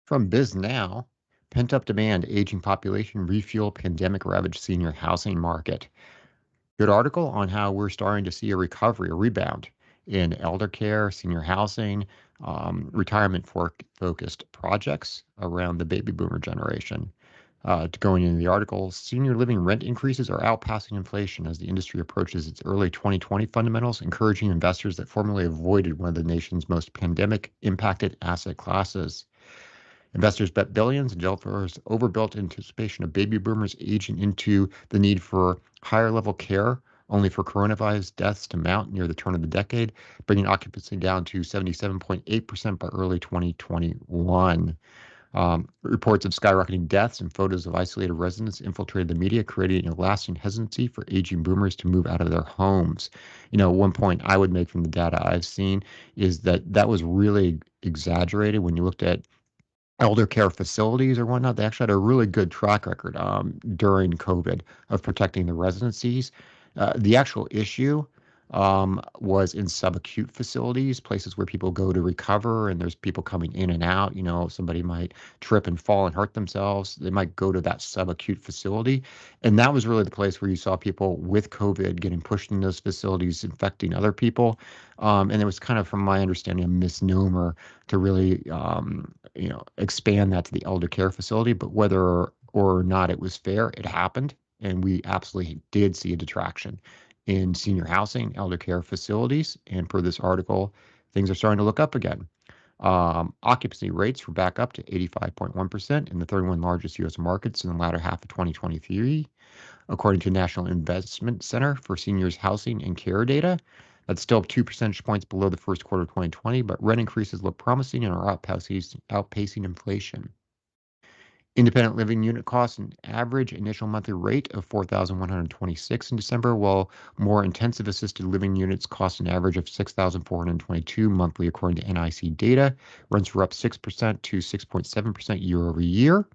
From BisNow, pent-up demand, aging population, refuel, pandemic-ravaged senior housing market. Good article on how we're starting to see a recovery, a rebound in elder care, senior housing, retirement-focused projects around the baby boomer generation. Going into the article, senior living rent increases are outpacing inflation as the industry approaches its early 2020 fundamentals, encouraging investors that formerly avoided one of the nation's most pandemic-impacted asset classes. Investors bet billions and developers overbuilt in anticipation of baby boomers aging into the need for higher level care, only for coronavirus deaths to mount near the turn of the decade, bringing occupancy down to 77.8% by early 2021. Reports of skyrocketing deaths and photos of isolated residents infiltrated the media, creating a lasting hesitancy for aging boomers to move out of their homes. One point I would make from the data I've seen is that was really exaggerated when you looked at elder care facilities or whatnot. They actually had a really good track record during COVID of protecting the residencies. The actual issue was in subacute facilities, places where people go to recover and there's people coming in and out. Somebody might trip and fall and hurt themselves. They might go to that subacute facility. And that was really the place where you saw people with COVID getting pushed in those facilities, infecting other people. And it was kind of, from my understanding, a misnomer to really, expand that to the elder care facility. But whether or not it was fair, it happened. And we absolutely did see a detraction in senior housing, elder care facilities. And per this article, things are starting to look up again. Occupancy rates were back up to 85.1% in the 31 largest U.S. markets in the latter half of 2023, according to National Investment Center for Seniors Housing and Care data. That's still 2 percentage points below the first quarter of 2020, but rent increases look promising and are outpacing inflation. Independent living unit costs an average initial monthly rate of $4,126 in December, while more intensive assisted living units cost an average of $6,422 monthly, according to NIC data. Rents were up 6% to 6.7% year over year.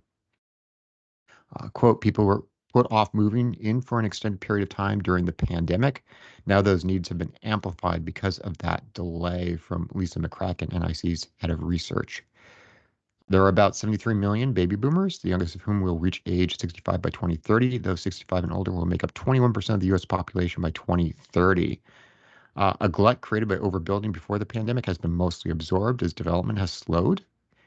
Quote, people were put off moving in for an extended period of time during the pandemic. Now those needs have been amplified because of that delay, from Lisa McCracken, NIC's head of research. There are about 73 million baby boomers, the youngest of whom will reach age 65 by 2030. Those 65 and older will make up 21% of the U.S. population by 2030. A glut created by overbuilding before the pandemic has been mostly absorbed as development has slowed.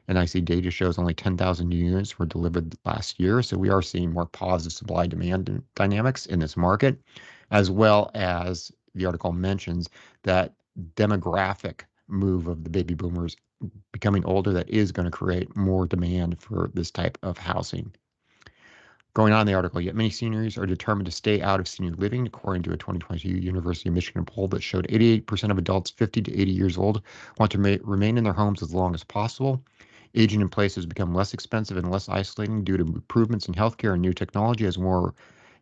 NIC data shows only 10,000 new units were delivered last year, so we are seeing more positive supply-demand dynamics in this market, as well as the article mentions that demographic move of the baby boomers becoming older that is going to create more demand for this type of housing. Going on in the article, yet many seniors are determined to stay out of senior living, according to a 2022 University of Michigan poll that showed 88% of adults 50 to 80 years old want to remain in their homes as long as possible. Aging in place has become less expensive and less isolating due to improvements in healthcare and new technology, as well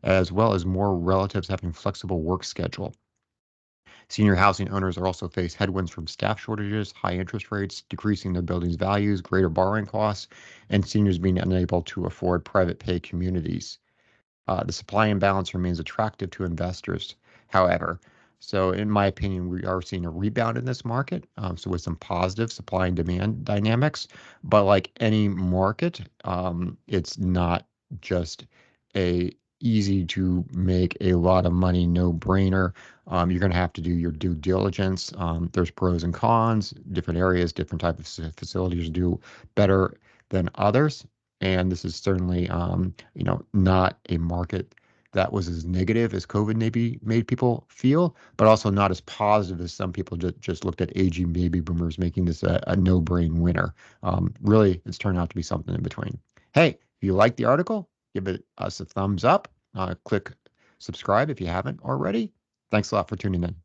as more relatives having flexible work schedule. Senior housing owners are also face headwinds from staff shortages, high interest rates, decreasing their buildings' values, greater borrowing costs, and seniors being unable to afford private pay communities. The supply imbalance remains attractive to investors, however. So in my opinion, we are seeing a rebound in this market, so with some positive supply and demand dynamics. But like any market, it's not just a easy to make a lot of money, no brainer. You're going to have to do your due diligence. There's pros and cons. Different areas, different type of facilities do better than others. And this is certainly, not a market that was as negative as COVID maybe made people feel, but also not as positive as some people just looked at aging baby boomers, making this a no-brain winner. Really, it's turned out to be something in between. Hey, if you like the article, give us a thumbs up. Click subscribe if you haven't already. Thanks a lot for tuning in.